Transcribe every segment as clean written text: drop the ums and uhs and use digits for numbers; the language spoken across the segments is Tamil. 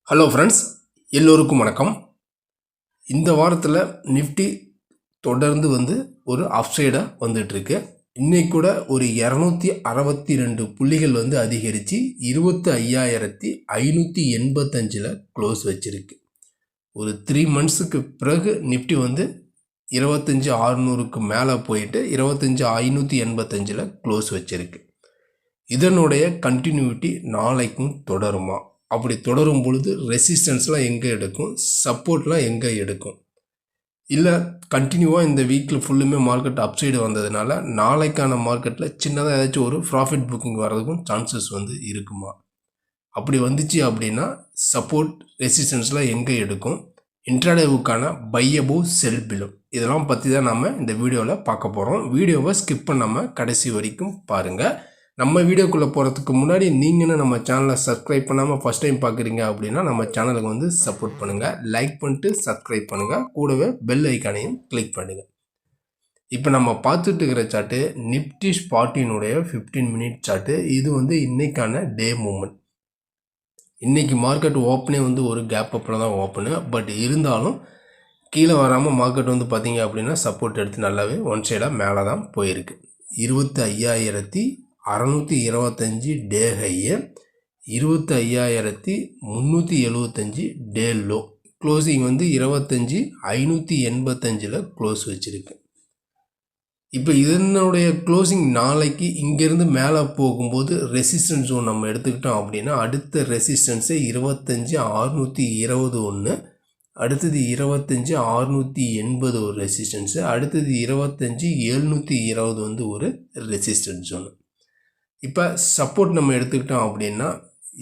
ஹலோ ஃப்ரெண்ட்ஸ், எல்லோருக்கும் வணக்கம். இந்த வாரத்தில் நிஃப்டி தொடர்ந்து ஒரு அப்சைடாக வந்துட்டுருக்கு. இன்றைக்கி கூட ஒரு 262 புள்ளிகள் அதிகரித்து 25,585 க்ளோஸ் வச்சுருக்கு. ஒரு 3 மந்த்ஸுக்கு பிறகு நிஃப்டி 25,600க்கு மேலே போயிட்டு 25,585 க்ளோஸ் வச்சுருக்கு. இதனுடைய கண்டினியூட்டி நாளைக்கும் தொடருமா? அப்படி தொடரும் பொழுது ரெசிஸ்டன்ஸ்லாம் எங்கே எடுக்கும், சப்போர்ட்லாம் எங்கே எடுக்கும்? இல்லை கண்டினியூவாக இந்த வீக்கில் ஃபுல்லுமே மார்க்கெட் அப்சைடு வந்ததுனால நாளைக்கான மார்க்கெட்டில் சின்னதாக ஏதாச்சும் ஒரு ப்ராஃபிட் புக்கிங் வர்றதுக்கும் சான்சஸ் இருக்குமா? அப்படி வந்துச்சு அப்படின்னா சப்போர்ட் ரெசிஸ்டன்ஸ்லாம் எங்கே எடுக்கும்? இன்ட்ராடேவுக்கான பை அபோவ் செல் பிலோ இதெல்லாம் பற்றி தான் நம்ம இந்த வீடியோவில் பார்க்க போகிறோம். வீடியோவை ஸ்கிப் பண்ணாமல் கடைசி வரைக்கும் பாருங்கள். நம்ம வீடியோக்குள்ளே போகிறதுக்கு முன்னாடி நீங்களும் நம்ம சேனலை சப்ஸ்கிரைப் பண்ணாமல் ஃபஸ்ட் டைம் பார்க்குறீங்க அப்படின்னா நம்ம சேனலுக்கு சப்போர்ட் பண்ணுங்கள், லைக் பண்ணிட்டு சப்ஸ்கிரைப் பண்ணுங்கள், கூடவே பெல் ஐக்கானையும் கிளிக் பண்ணுங்கள். இப்போ நம்ம பார்த்துட்டு இருக்கிற சார்ட்டு நிஃப்டி ஸ்பாட்டினுடைய 15 மினிட் சார்ட்டு. இது இன்றைக்கான டே மூமெண்ட். இன்றைக்கி மார்க்கெட் ஓப்பனே ஒரு கேப் அப்பில் தான் ஓப்பனு. பட் இருந்தாலும் கீழே வராமல் மார்க்கெட் பார்த்தீங்க அப்படின்னா சப்போர்ட் எடுத்து நல்லாவே ஒன் சைடாக மேலே தான் போயிருக்கு. 25,625 டே ஹையை, 25,375 டே லோ. க்ளோசிங் 25,585 க்ளோஸ் வச்சுருக்கு. இப்போ இதனுடைய க்ளோசிங் நாளைக்கு இங்கேருந்து மேலே போகும்போது ரெசிஸ்டன்ஸ் ஜோன் நம்ம எடுத்துக்கிட்டோம் அப்படின்னா அடுத்த ரெசிஸ்டன்ஸு 25,620 ஒன்று, அடுத்தது 25,680 ஒரு ரெசிஸ்டன்ஸு, அடுத்தது 25,720 ஒரு ரெசிஸ்டன்ஸ் ஜோனு. இப்போ சப்போர்ட் நம்ம எடுத்துக்கிட்டோம் அப்படின்னா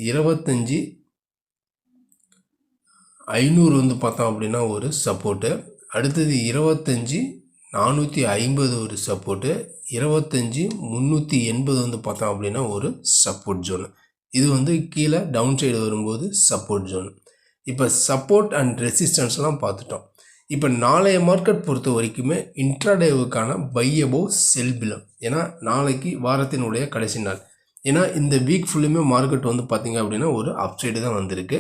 25,500 பார்த்தோம் அப்படின்னா ஒரு சப்போர்ட்டு, அடுத்தது 25,450 ஒரு சப்போர்ட்டு, 25,380 பார்த்தோம் அப்படின்னா ஒரு சப்போர்ட் ஜோனு. இது கீழே டவுன் சைடு வரும்போது சப்போர்ட் ஜோனு. இப்போ சப்போர்ட் அண்ட் ரெசிஸ்டன்ஸ்லாம் பார்த்துட்டோம். இப்போ நாளைய மார்க்கெட் பொறுத்த வரைக்குமே இன்ட்ராடேவுக்கான பை அபோவ் செல் பிலோ. ஏன்னா நாளைக்கு வாரத்தினுடைய கடைசி நாள். ஏன்னா இந்த வீக் ஃபுல்லுமே மார்க்கெட் பார்த்திங்க அப்படின்னா ஒரு அப்சைடு தான் வந்திருக்கு.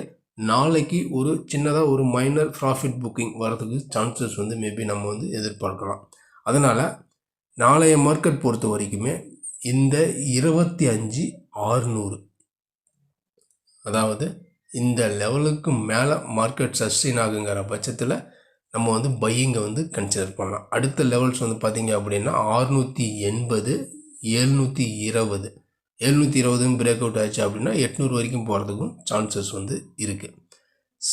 நாளைக்கு ஒரு சின்னதாக ஒரு மைனர் ப்ராஃபிட் புக்கிங் வரதுக்கு சான்சஸ் மேபி நம்ம எதிர்பார்க்கலாம். அதனால் நாளைய மார்க்கெட் பொறுத்த வரைக்குமே இந்த 25,600 அதாவது இந்த லெவலுக்கு மேலே மார்க்கெட் சஸ்டெயின் ஆகுங்கிற பட்சத்தில் நம்ம பையிங்கை கன்சிடர் பண்ணலாம். அடுத்த லெவல்ஸ் பார்த்திங்க அப்படின்னா 680, 720 பிரேக் அவுட் ஆச்சு அப்படின்னா 800 வரைக்கும் போகிறதுக்கும் சான்சஸ் இருக்குது.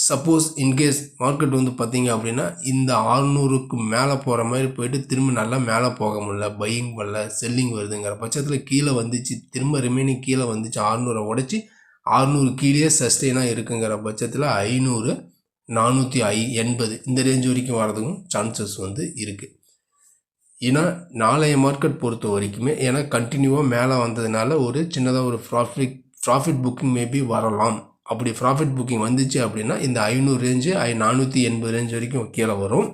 சப்போஸ் இன்கேஸ் மார்க்கெட் பார்த்திங்க அப்படின்னா இந்த 600க்கு மேலே போகிற மாதிரி போயிட்டு திரும்ப நல்லா மேலே போக முடியல, பையிங் வரல, செல்லிங் வருதுங்கிற பட்சத்தில் கீழே வந்துச்சு, திரும்ப ரிமைனிங் கீழே வந்துச்சு, 600 உடச்சி 600 கீழே சஸ்டெயினாக இருக்குங்கிற பட்சத்தில் 500, 480 இந்த ரேஞ்ச் வரைக்கும் வரதுக்கும் சான்சஸ் இருக்குது. ஏன்னா நாளைய மார்க்கெட் பொறுத்த வரைக்குமே ஏன்னா கண்டினியூவாக மேலே வந்ததுனால ஒரு சின்னதாக ஒரு ப்ராஃபிட் புக்கிங் மேபி வரலாம். அப்படி ப்ராஃபிட் புக்கிங் வந்துச்சு அப்படின்னா இந்த 500 ரேஞ்சு 480 ரேஞ்ச் வரைக்கும் கீழே வரும்.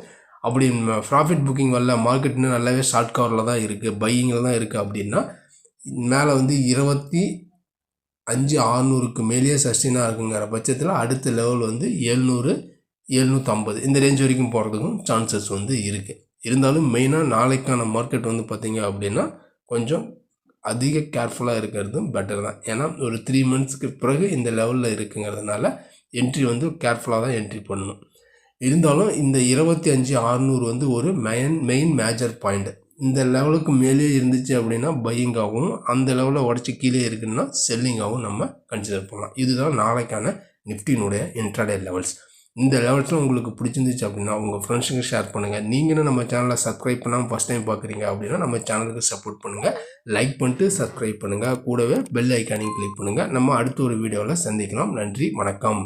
அப்படி ப்ராஃபிட் புக்கிங் வரல, மார்க்கெட் இன்னும் நல்லாவே ஷார்ட் கவரில் தான் இருக்குது, பையிங்கில் தான் இருக்குது அப்படின்னா மேலே 25,600க்கு மேலேயே சஸ்டெயினாக இருக்குங்கிற பட்சத்தில் அடுத்த லெவல் 700, 750 இந்த ரேஞ்ச் வரைக்கும் போகிறதுக்கும் சான்சஸ் இருக்குது. இருந்தாலும் மெயினாக நாளைக்கான மார்க்கெட் பார்த்திங்க அப்படின்னா கொஞ்சம் அதிக கேர்ஃபுல்லாக இருக்கிறதும் பெட்டர் தான். ஏன்னா ஒரு 3 மந்த்ஸ்க்கு பிறகு இந்த லெவலில் இருக்குங்கிறதுனால என்ட்ரி கேர்ஃபுல்லாக தான் என்ட்ரி பண்ணணும். இருந்தாலும் இந்த 25,600 ஒரு மெயின் மேஜர் பாயிண்ட். இந்த லெவலுக்கு மேலே இருந்துச்சு அப்படின்னா பையிங்காகவும், அந்த லெவலில் உடச்சி கீழே இருக்குன்னா செல்லிங்காகவும் நம்ம கன்சிடர் பண்ணலாம். இதுதான் நாளைக்கான நிஃப்டினுடைய இன்ட்ராடே லெவல்ஸ். இந்த லெவல்ஸில் உங்களுக்கு பிடிச்சிருந்துச்சு அப்படின்னா உங்கள் ஃப்ரெண்ட்ஸுக்கு ஷேர் பண்ணுங்கள். நீங்களும் நம்ம சேனலை சப்ஸ்கிரைப் பண்ணாமல் ஃபஸ்ட் டைம் பார்க்குறீங்க அப்படின்னா நம்ம சேனலுக்கு சப்போர்ட் பண்ணுங்கள், லைக் பண்ணிட்டு சப்ஸ்கிரைப் பண்ணுங்கள், கூடவே பெல் ஐக்கானையும் கிளிக் பண்ணுங்கள். நம்ம அடுத்த ஒரு வீடியோவில் சந்திக்கலாம். நன்றி, வணக்கம்.